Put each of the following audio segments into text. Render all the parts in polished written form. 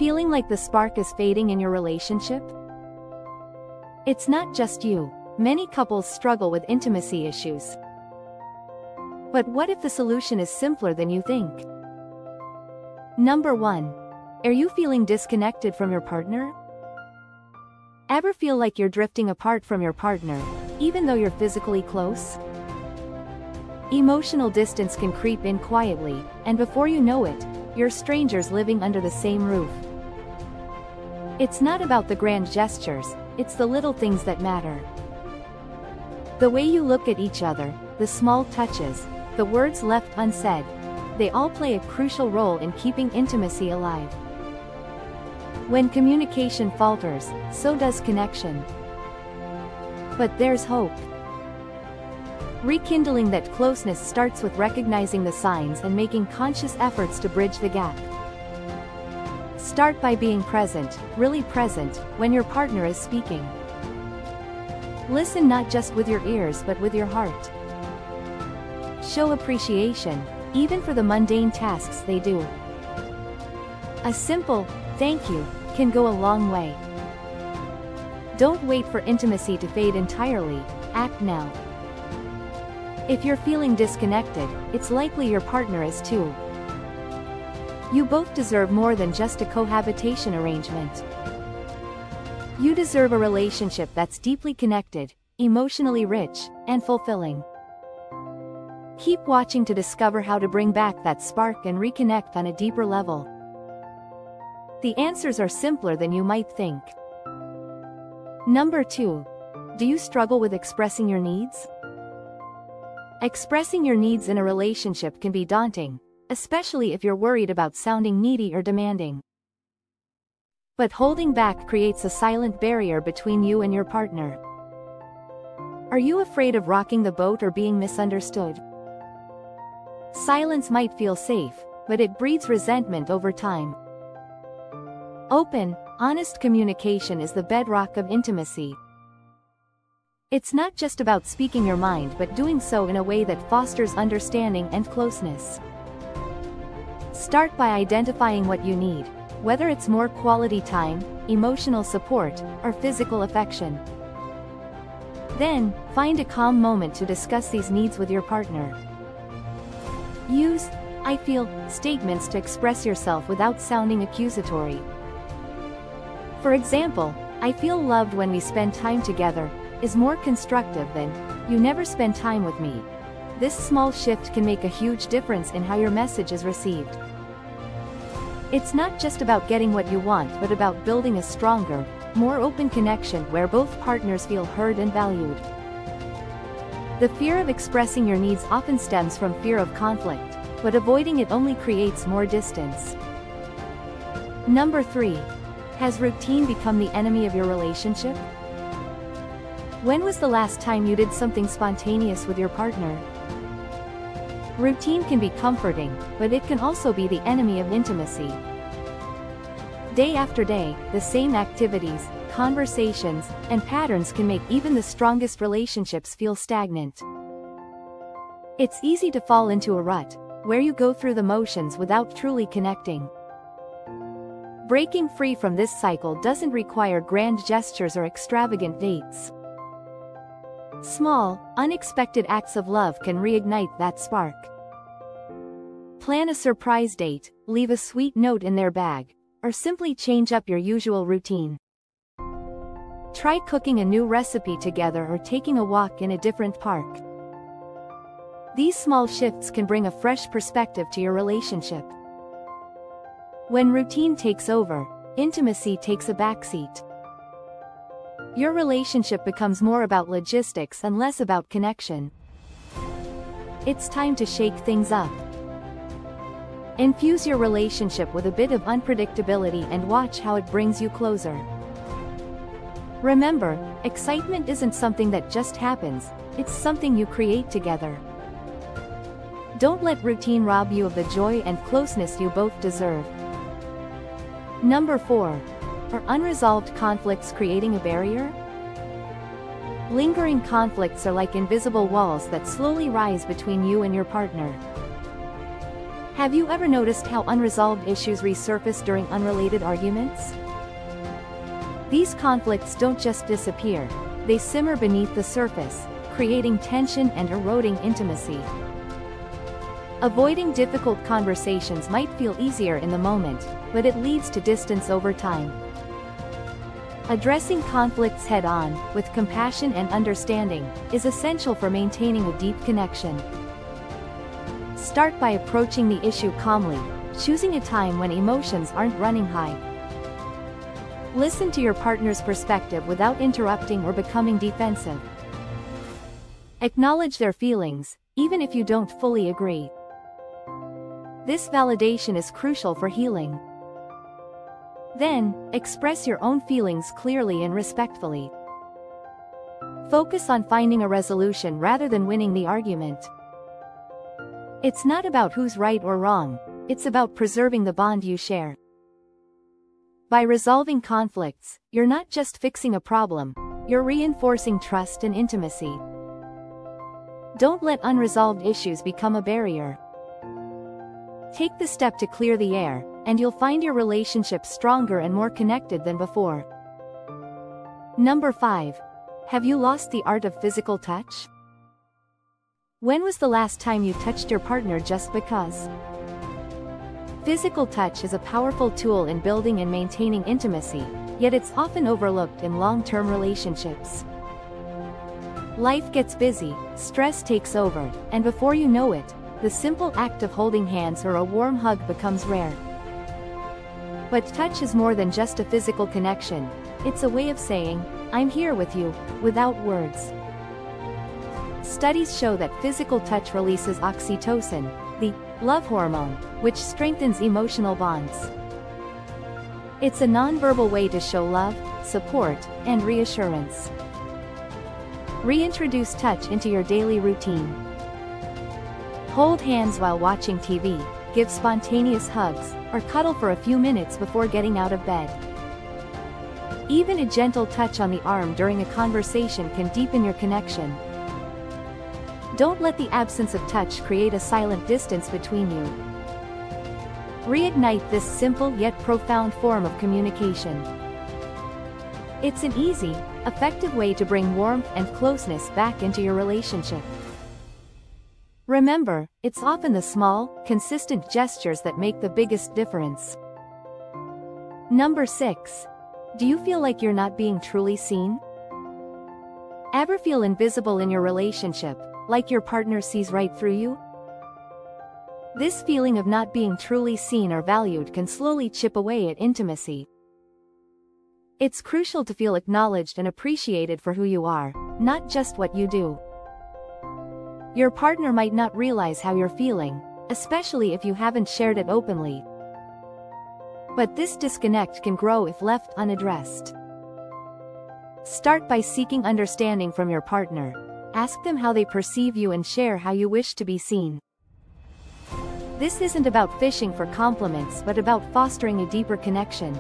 Feeling like the spark is fading in your relationship? It's not just you. Many couples struggle with intimacy issues. But what if the solution is simpler than you think? Number 1. Are you feeling disconnected from your partner? Ever feel like you're drifting apart from your partner, even though you're physically close? Emotional distance can creep in quietly, and before you know it, you're strangers living under the same roof. It's not about the grand gestures, it's the little things that matter. The way you look at each other, the small touches, the words left unsaid, they all play a crucial role in keeping intimacy alive. When communication falters, so does connection. But there's hope. Rekindling that closeness starts with recognizing the signs and making conscious efforts to bridge the gap. Start by being present, really present, when your partner is speaking. Listen not just with your ears but with your heart. Show appreciation, even for the mundane tasks they do. A simple, "thank you," can go a long way. Don't wait for intimacy to fade entirely, act now. If you're feeling disconnected, it's likely your partner is too. You both deserve more than just a cohabitation arrangement. You deserve a relationship that's deeply connected, emotionally rich, and fulfilling. Keep watching to discover how to bring back that spark and reconnect on a deeper level. The answers are simpler than you might think. Number 2. Do you struggle with expressing your needs? Expressing your needs in a relationship can be daunting, especially if you're worried about sounding needy or demanding. But holding back creates a silent barrier between you and your partner. Are you afraid of rocking the boat or being misunderstood? Silence might feel safe, but it breeds resentment over time. Open, honest communication is the bedrock of intimacy. It's not just about speaking your mind but doing so in a way that fosters understanding and closeness. Start by identifying what you need, whether it's more quality time, emotional support, or physical affection. Then, find a calm moment to discuss these needs with your partner. Use "I feel" statements to express yourself without sounding accusatory. For example, "I feel loved when we spend time together," is more constructive than "You never spend time with me." This small shift can make a huge difference in how your message is received. It's not just about getting what you want but about building a stronger, more open connection where both partners feel heard and valued. The fear of expressing your needs often stems from fear of conflict, but avoiding it only creates more distance. Number 3. Has routine become the enemy of your relationship? When was the last time you did something spontaneous with your partner? Routine can be comforting, but it can also be the enemy of intimacy. Day after day, the same activities, conversations, and patterns can make even the strongest relationships feel stagnant. It's easy to fall into a rut, where you go through the motions without truly connecting. Breaking free from this cycle doesn't require grand gestures or extravagant dates. Small, unexpected acts of love can reignite that spark. Plan a surprise date, leave a sweet note in their bag, or simply change up your usual routine. Try cooking a new recipe together or taking a walk in a different park. These small shifts can bring a fresh perspective to your relationship. When routine takes over, intimacy takes a backseat. Your relationship becomes more about logistics and less about connection. It's time to shake things up. Infuse your relationship with a bit of unpredictability and watch how it brings you closer. Remember, excitement isn't something that just happens, it's something you create together. Don't let routine rob you of the joy and closeness you both deserve. Number 4. Are unresolved conflicts creating a barrier? Lingering conflicts are like invisible walls that slowly rise between you and your partner. Have you ever noticed how unresolved issues resurface during unrelated arguments? These conflicts don't just disappear, they simmer beneath the surface, creating tension and eroding intimacy. Avoiding difficult conversations might feel easier in the moment, but it leads to distance over time. Addressing conflicts head-on, with compassion and understanding, is essential for maintaining a deep connection. Start by approaching the issue calmly, choosing a time when emotions aren't running high. Listen to your partner's perspective without interrupting or becoming defensive. Acknowledge their feelings, even if you don't fully agree. This validation is crucial for healing. Then, express your own feelings clearly and respectfully. Focus on finding a resolution rather than winning the argument. It's not about who's right or wrong, it's about preserving the bond you share. By resolving conflicts, you're not just fixing a problem, you're reinforcing trust and intimacy. Don't let unresolved issues become a barrier. Take the step to clear the air, and you'll find your relationship stronger and more connected than before. Number 5. Have you lost the art of physical touch? When was the last time you touched your partner just because? Physical touch is a powerful tool in building and maintaining intimacy, yet it's often overlooked in long-term relationships. Life gets busy, stress takes over, and before you know it, the simple act of holding hands or a warm hug becomes rare. But touch is more than just a physical connection, it's a way of saying, "I'm here with you," without words. Studies show that physical touch releases oxytocin, the love hormone, which strengthens emotional bonds. It's a nonverbal way to show love, support, and reassurance. Reintroduce touch into your daily routine. Hold hands while watching TV, give spontaneous hugs, or cuddle for a few minutes before getting out of bed. Even a gentle touch on the arm during a conversation can deepen your connection. Don't let the absence of touch create a silent distance between you. Reignite this simple yet profound form of communication. It's an easy, effective way to bring warmth and closeness back into your relationship. Remember, it's often the small, consistent gestures that make the biggest difference. Number 6. Do you feel like you're not being truly seen? Ever feel invisible in your relationship, like your partner sees right through you? This feeling of not being truly seen or valued can slowly chip away at intimacy. It's crucial to feel acknowledged and appreciated for who you are, not just what you do. Your partner might not realize how you're feeling, especially if you haven't shared it openly. But this disconnect can grow if left unaddressed. Start by seeking understanding from your partner. Ask them how they perceive you and share how you wish to be seen. This isn't about fishing for compliments but about fostering a deeper connection.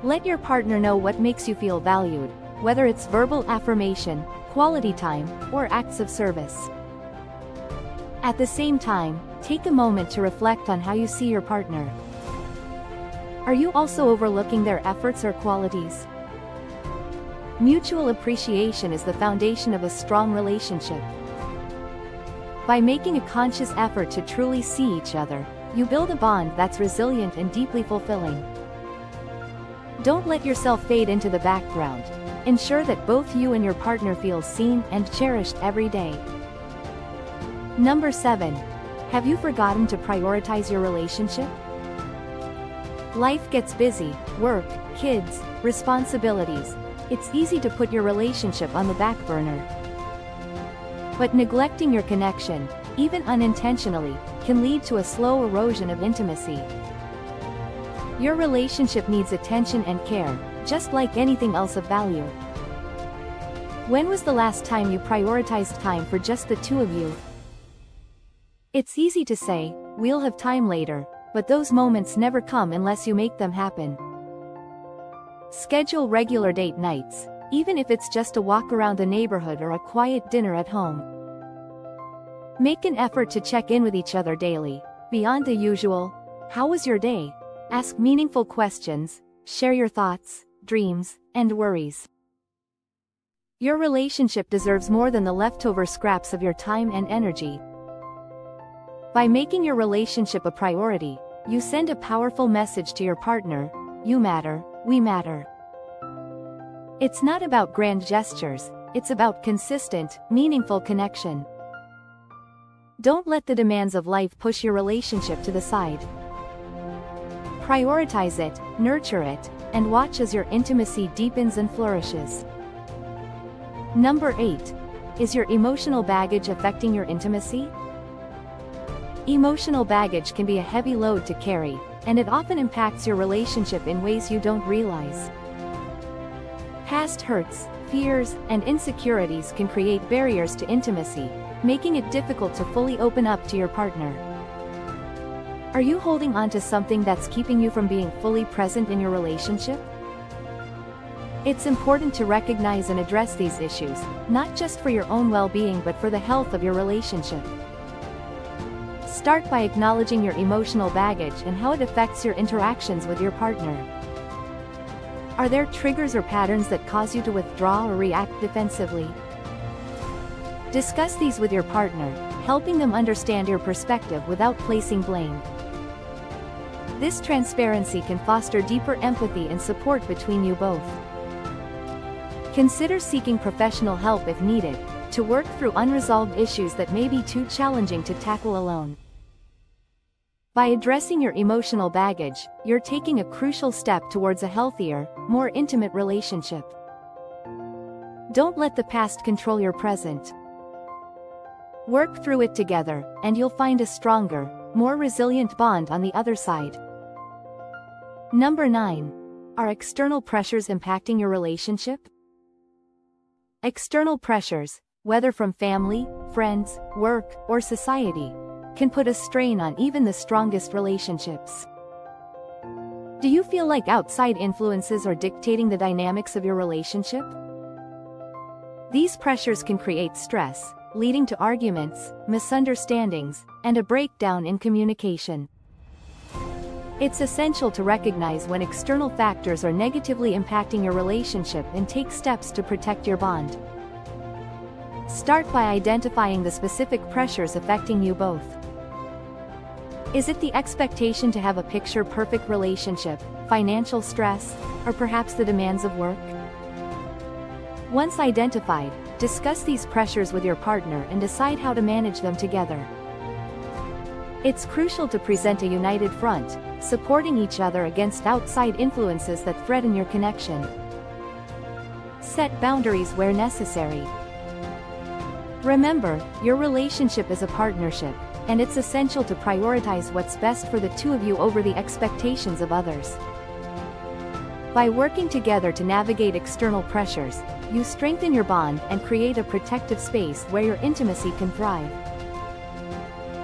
Let your partner know what makes you feel valued, whether it's verbal affirmation, quality time, or acts of service. At the same time, take a moment to reflect on how you see your partner. Are you also overlooking their efforts or qualities? Mutual appreciation is the foundation of a strong relationship. By making a conscious effort to truly see each other, you build a bond that's resilient and deeply fulfilling. Don't let yourself fade into the background. Ensure that both you and your partner feel seen and cherished every day. Number 7. Have you forgotten to prioritize your relationship? Life gets busy, work, kids, responsibilities. It's easy to put your relationship on the back burner. But neglecting your connection, even unintentionally, can lead to a slow erosion of intimacy. Your relationship needs attention and care, just like anything else of value. When was the last time you prioritized time for just the two of you? It's easy to say, "We'll have time later," but those moments never come unless you make them happen. Schedule regular date nights, even if it's just a walk around the neighborhood or a quiet dinner at home. Make an effort to check in with each other daily, beyond the usual. How was your day? Ask meaningful questions, share your thoughts, dreams, and worries. Your relationship deserves more than the leftover scraps of your time and energy. By making your relationship a priority, you send a powerful message to your partner: you matter, we matter. It's not about grand gestures, it's about consistent, meaningful connection. Don't let the demands of life push your relationship to the side. Prioritize it, nurture it, and watch as your intimacy deepens and flourishes. Number 8. Is your emotional baggage affecting your intimacy? Emotional baggage can be a heavy load to carry, and it often impacts your relationship in ways you don't realize. Past hurts, fears, and insecurities can create barriers to intimacy, making it difficult to fully open up to your partner. Are you holding on to something that's keeping you from being fully present in your relationship? It's important to recognize and address these issues, not just for your own well-being but for the health of your relationship. Start by acknowledging your emotional baggage and how it affects your interactions with your partner. Are there triggers or patterns that cause you to withdraw or react defensively? Discuss these with your partner, helping them understand your perspective without placing blame. This transparency can foster deeper empathy and support between you both. Consider seeking professional help if needed, to work through unresolved issues that may be too challenging to tackle alone. By addressing your emotional baggage, you're taking a crucial step towards a healthier, more intimate relationship. Don't let the past control your present. Work through it together, and you'll find a stronger, more resilient bond on the other side. Number 9. Are external pressures impacting your relationship? External pressures, whether from family, friends, work, or society, can put a strain on even the strongest relationships. Do you feel like outside influences are dictating the dynamics of your relationship? These pressures can create stress, leading to arguments, misunderstandings, and a breakdown in communication. It's essential to recognize when external factors are negatively impacting your relationship and take steps to protect your bond. Start by identifying the specific pressures affecting you both. Is it the expectation to have a picture-perfect relationship, financial stress, or perhaps the demands of work? Once identified, discuss these pressures with your partner and decide how to manage them together. It's crucial to present a united front, supporting each other against outside influences that threaten your connection. Set boundaries where necessary. Remember, your relationship is a partnership, and it's essential to prioritize what's best for the two of you over the expectations of others. By working together to navigate external pressures, you strengthen your bond and create a protective space where your intimacy can thrive.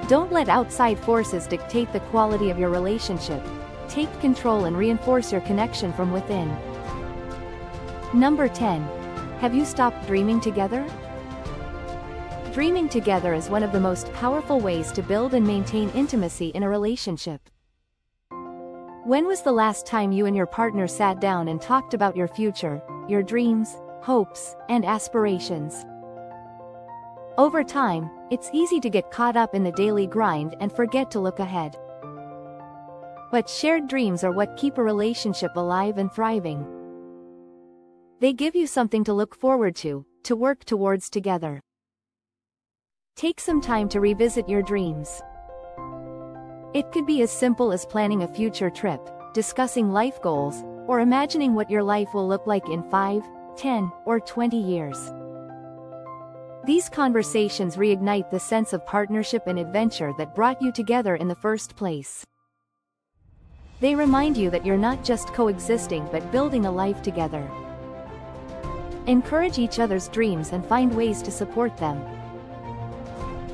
Don't let outside forces dictate the quality of your relationship. Take control and reinforce your connection from within. Number 10. Have you stopped dreaming together? Dreaming together is one of the most powerful ways to build and maintain intimacy in a relationship. When was the last time you and your partner sat down and talked about your future, your dreams, hopes, and aspirations? Over time, it's easy to get caught up in the daily grind and forget to look ahead. But shared dreams are what keep a relationship alive and thriving. They give you something to look forward to work towards together. Take some time to revisit your dreams. It could be as simple as planning a future trip, discussing life goals, or imagining what your life will look like in 5, 10, or 20 years. These conversations reignite the sense of partnership and adventure that brought you together in the first place. They remind you that you're not just coexisting but building a life together. Encourage each other's dreams and find ways to support them.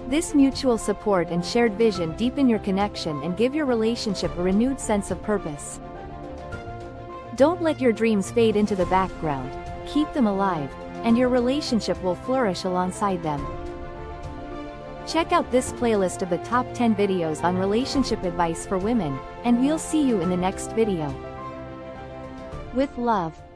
This mutual support and shared vision deepen your connection and give your relationship a renewed sense of purpose. Don't let your dreams fade into the background, keep them alive, and your relationship will flourish alongside them. Check out this playlist of the top 10 videos on relationship advice for women, and we'll see you in the next video. With love.